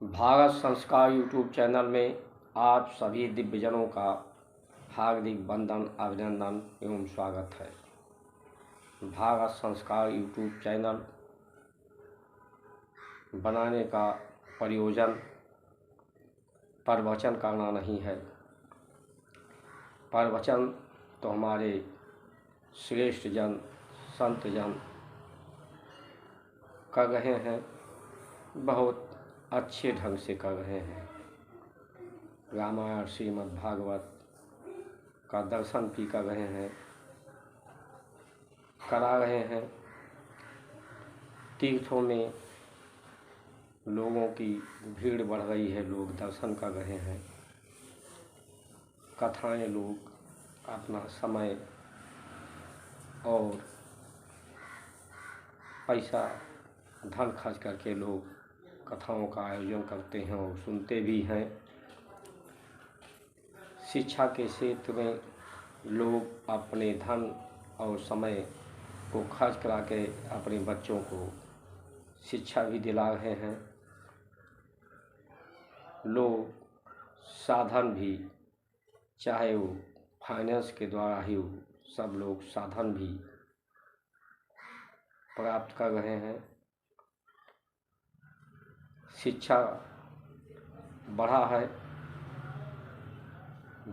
भारत संस्कार YouTube channel में आप सभी दिव्यजनों का हार्दिक वंदन, अभिनंदन एवं स्वागत है। भारत संस्कार यूट्यूब चैनल बनाने का प्रयोजन प्रवचन करना नहीं है। प्रवचन तो हमारे श्रेष्ठ जन, संत जन कर रहे हैं, बहुत अच्छे ढंग से कर रहे हैं। रामायण श्रीमद् भागवत का दर्शन भी कर रहे हैं, करा रहे हैं। तीर्थों में लोगों की भीड़ बढ़ रही है, लोग दर्शन कर रहे हैं। कथाएं लोग अपना समय और पैसा धन खर्च करके लोग कथाओं का आयोजन करते हैं और सुनते भी हैं। शिक्षा के क्षेत्र में लोग अपने धन और समय को खर्च करा के अपने बच्चों को शिक्षा भी दिला रहे हैं। लोग साधन भी, चाहे वो फाइनेंस के द्वारा ही हो, सब लोग साधन भी प्राप्त कर रहे हैं। शिक्षा बढ़ा है।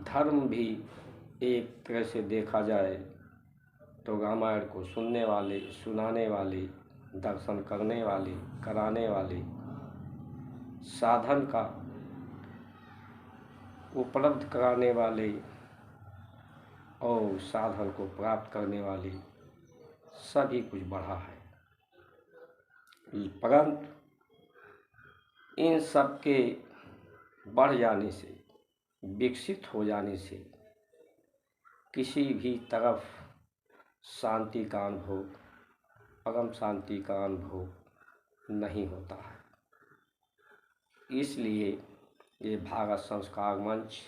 धर्म भी एक तरह से देखा जाए तो रामायण को सुनने वाले, सुनाने वाले, दर्शन करने वाले, कराने वाले, साधन का उपलब्ध कराने वाले और साधन को प्राप्त करने वाले सभी कुछ बढ़ा है। परंतु इन सब के बढ़ जाने से, विकसित हो जाने से किसी भी तरफ शांति का अनुभव, परम शांति का अनुभव नहीं होता है। इसलिए ये भारत संस्कार मंच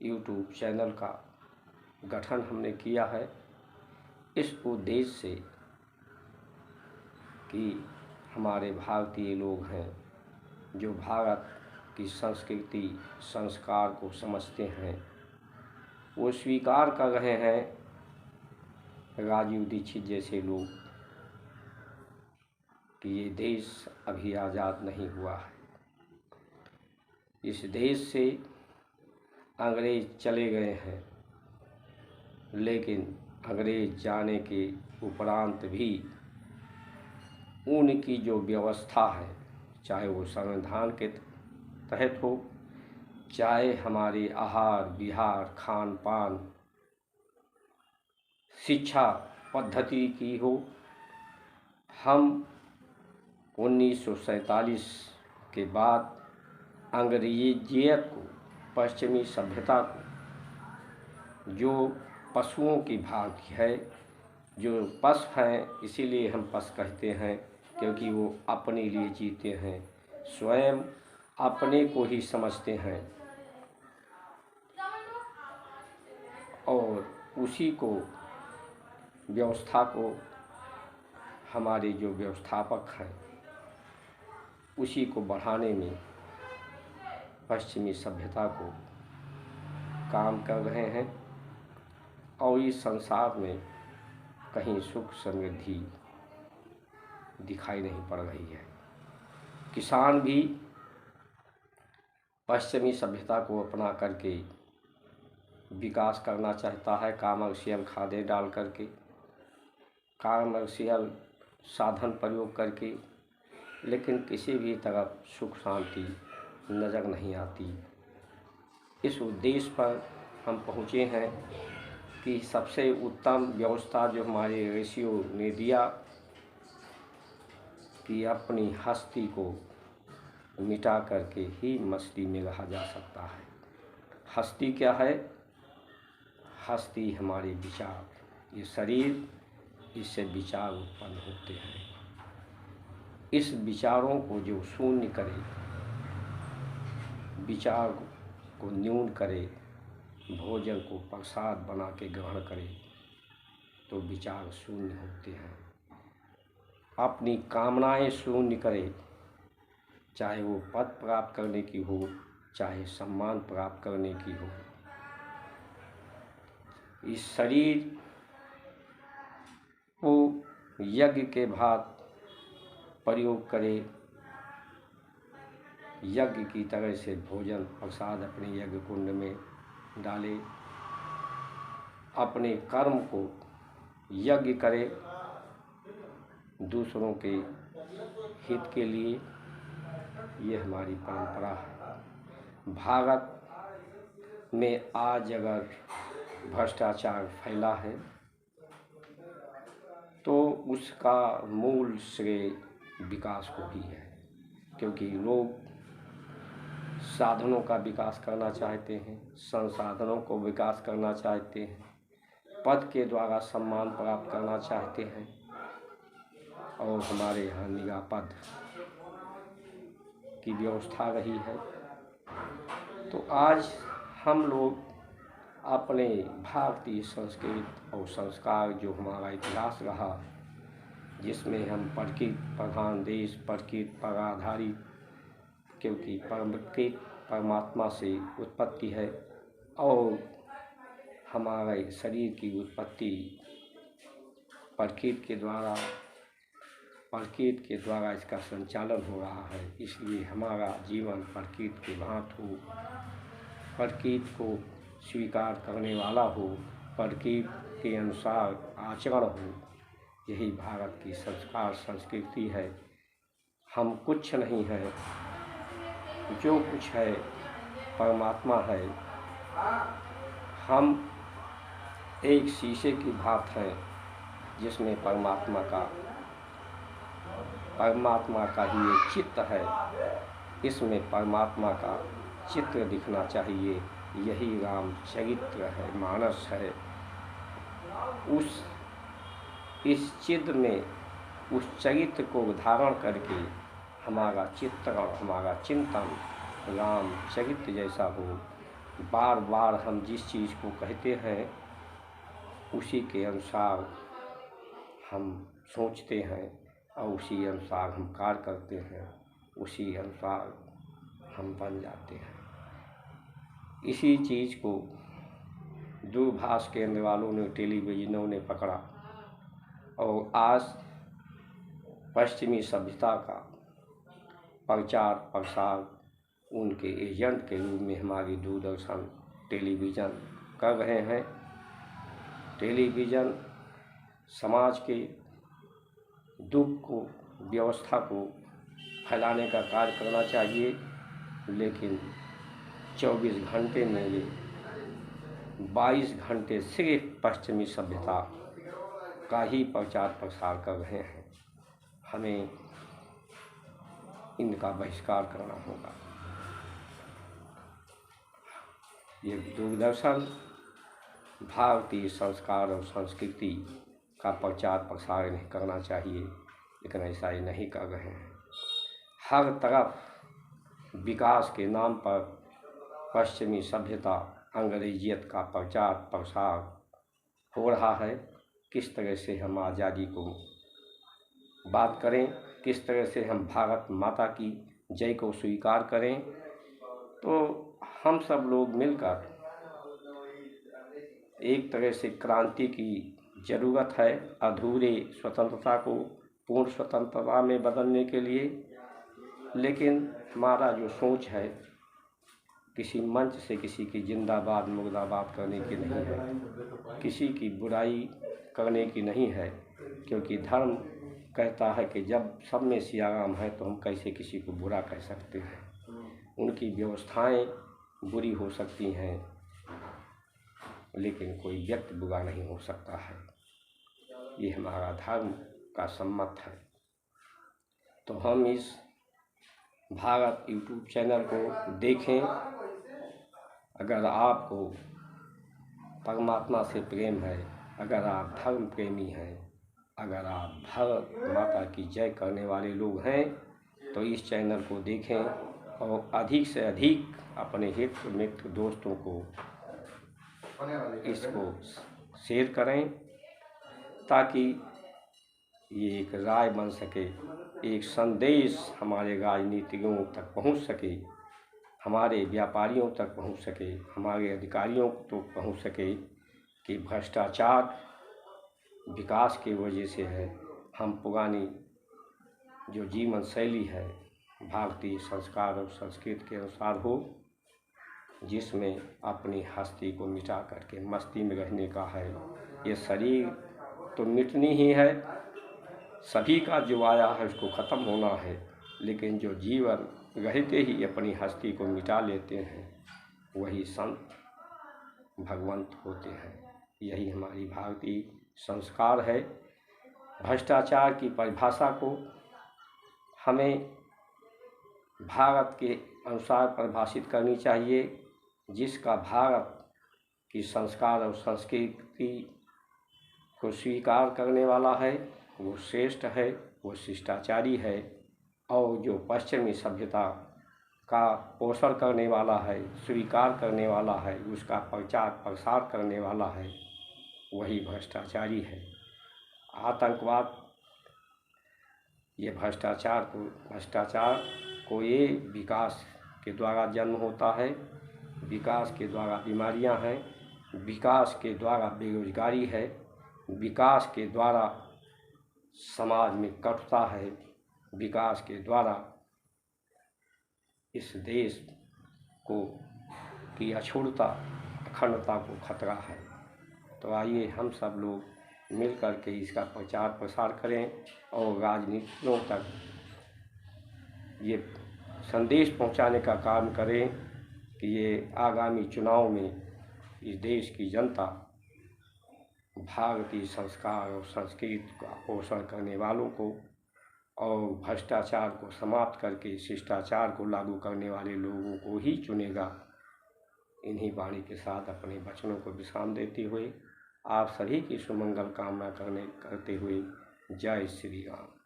यूट्यूब चैनल का गठन हमने किया है इस उद्देश्य से कि हमारे भारतीय लोग हैं जो भारत की संस्कृति, संस्कार को समझते हैं, वो स्वीकार कर रहे हैं राजीव दीक्षित जैसे लोग कि ये देश अभी आज़ाद नहीं हुआ है। इस देश से अंग्रेज चले गए हैं, लेकिन अंग्रेज जाने के उपरांत भी उनकी जो व्यवस्था है, चाहे वो संविधान के तहत हो, चाहे हमारे आहार विहार, खान पान, शिक्षा पद्धति की हो, हम 1947 के बाद अंग्रेजियत को, पश्चिमी सभ्यता को, जो पशुओं की भांति है, जो पशु हैं, इसीलिए हम पशु कहते हैं क्योंकि वो अपने लिए जीते हैं, स्वयं अपने को ही समझते हैं और उसी को, व्यवस्था को, हमारे जो व्यवस्थापक हैं उसी को बढ़ाने में पश्चिमी सभ्यता को काम कर रहे हैं और इस संसार में कहीं सुख समृद्धि दिखाई नहीं पड़ रही है। किसान भी पश्चिमी सभ्यता को अपना करके विकास करना चाहता है, कमर्शियल खादें डाल करके, कमर्शियल साधन प्रयोग करके, लेकिन किसी भी तरफ सुख शांति नज़र नहीं आती। इस उद्देश्य पर हम पहुँचे हैं कि सबसे उत्तम व्यवस्था जो हमारे ऋषियों ने दिया कि अपनी हस्ती को मिटा करके ही मस्ती में रहा जा सकता है। हस्ती क्या है? हस्ती हमारे विचार, ये शरीर, इससे विचार उत्पन्न होते हैं। इस विचारों को जो शून्य करे, विचार को न्यून करे, भोजन को प्रसाद बना के ग्रहण करे, तो विचार शून्य होते हैं। अपनी कामनाएं शून्य करे, चाहे वो पद प्राप्त करने की हो, चाहे सम्मान प्राप्त करने की हो। इस शरीर को यज्ञ के बाद प्रयोग करे, यज्ञ की तरह से भोजन प्रसाद अपने यज्ञ कुंड में डाले, अपने कर्म को यज्ञ करे दूसरों के हित के लिए। ये हमारी परंपरा है। भारत में आज अगर भ्रष्टाचार फैला है तो उसका मूल श्रेय विकास को ही है, क्योंकि लोग साधनों का विकास करना चाहते हैं, संसाधनों को विकास करना चाहते हैं, पद के द्वारा सम्मान प्राप्त करना चाहते हैं, और हमारे यहाँ निरापद की व्यवस्था रही है। तो आज हम लोग अपने भारतीय संस्कृति और संस्कार, जो हमारा इतिहास रहा, जिसमें हम प्रकृति प्रधान देश, प्रकृति पर आधारित, क्योंकि प्रकृति परमात्मा से उत्पत्ति है और हमारे शरीर की उत्पत्ति प्रकृति के द्वारा इसका संचालन हो रहा है। इसलिए हमारा जीवन प्रकृति के भांति हो, प्रकृति को स्वीकार करने वाला हो, प्रकृति के अनुसार आचरण हो। यही भारत की संस्कार संस्कृति है। हम कुछ नहीं है, जो कुछ है परमात्मा है। हम एक शीशे की भांत हैं, जिसमें परमात्मा का ही एक चित्त है। इसमें परमात्मा का चित्र दिखना चाहिए। यही राम चरित्र है, मानस है। इस चित्र में उस चरित्र को धारण करके हमारा चित्र और हमारा चिंतन राम चरित्र जैसा हो। बार बार हम जिस चीज़ को कहते हैं उसी के अनुसार हम सोचते हैं और उसी अनुसार हम कार्य करते हैं, उसी अनुसार हम बन जाते हैं। इसी चीज़ को दूरभाष केंद्र वालों ने, टेलीविजनों ने पकड़ा और आज पश्चिमी सभ्यता का प्रचार प्रसार उनके एजेंट के रूप में हमारी दूरदर्शन टेलीविज़न कर रहे हैं। टेलीविज़न समाज के दुख को, व्यवस्था को फैलाने का कार्य करना चाहिए, लेकिन 24 घंटे में ये 22 घंटे सिर्फ पश्चिमी सभ्यता का ही प्रचार प्रसार कर रहे हैं। हमें इनका बहिष्कार करना होगा। ये दूरदर्शन भारतीय संस्कार और संस्कृति का प्रचार प्रसार नहीं करना चाहिए, लेकिन ऐसा ही नहीं कर रहे हैं। हर तरफ विकास के नाम पर पश्चिमी सभ्यता, अंग्रेजियत का प्रचार प्रसार हो रहा है। किस तरह से हम आज़ादी को बात करें, किस तरह से हम भारत माता की जय को स्वीकार करें, तो हम सब लोग मिलकर एक तरह से क्रांति की ज़रूरत है, अधूरे स्वतंत्रता को पूर्ण स्वतंत्रता में बदलने के लिए। लेकिन हमारा जो सोच है, किसी मंच से किसी की जिंदाबाद मुर्दाबाद करने की नहीं है, किसी की बुराई करने की नहीं है, क्योंकि धर्म कहता है कि जब सब में सिया राम है तो हम कैसे किसी को बुरा कह सकते हैं। उनकी व्यवस्थाएं बुरी हो सकती हैं, लेकिन कोई व्यक्ति बुरा नहीं हो सकता है। ये हमारा धर्म का सम्मत है। तो हम इस भारत यूट्यूब चैनल को देखें। अगर आपको परमात्मा से प्रेम है, अगर आप धर्म प्रेमी हैं, अगर आप भारत माता की जय करने वाले लोग हैं, तो इस चैनल को देखें और अधिक से अधिक अपने हित मित्र दोस्तों को इसको शेयर करें, ताकि ये एक राय बन सके, एक संदेश हमारे राजनीतिज्ञों तक पहुंच सके, हमारे व्यापारियों तक पहुंच सके, हमारे अधिकारियों तक पहुंच सके कि भ्रष्टाचार विकास की वजह से है। हम पुरानी जो जीवन शैली है भारतीय संस्कार और संस्कृति के अनुसार हो, जिसमें अपनी हस्ती को मिटा करके मस्ती में रहने का है। ये शरीर तो मिटनी ही है, सभी का जो आया है उसको ख़त्म होना है, लेकिन जो जीवन रहते ही अपनी हस्ती को मिटा लेते हैं वही संत भगवंत होते हैं। यही हमारी भारतीय संस्कार है। भ्रष्टाचार की परिभाषा को हमें भारत के अनुसार परिभाषित करनी चाहिए, जिसका भारत की संस्कार और संस्कृति को स्वीकार करने वाला है वो श्रेष्ठ है, वो शिष्टाचारी है। और जो पश्चिमी सभ्यता का पोषण करने वाला है, स्वीकार करने वाला है, उसका प्रचार प्रसार करने वाला है, वही भ्रष्टाचारी है। आतंकवाद ये भ्रष्टाचार को ये विकास के द्वारा जन्म होता है, विकास के द्वारा बीमारियां हैं, विकास के द्वारा बेरोजगारी है, विकास के द्वारा समाज में कटुता है, विकास के द्वारा इस देश को की अछूतता अखंडता को खतरा है। तो आइए हम सब लोग मिल कर के इसका प्रचार प्रसार करें और राजनीतिज्ञों तक ये संदेश पहुंचाने का काम करें कि ये आगामी चुनाव में इस देश की जनता भारतीय संस्कार और संस्कृति का पोषण करने वालों को और भ्रष्टाचार को समाप्त करके शिष्टाचार को लागू करने वाले लोगों को ही चुनेगा। इन्हीं वाणी के साथ अपने वचनों को विश्राम देते हुए आप सभी की सुमंगल कामना करते हुए जय श्री राम।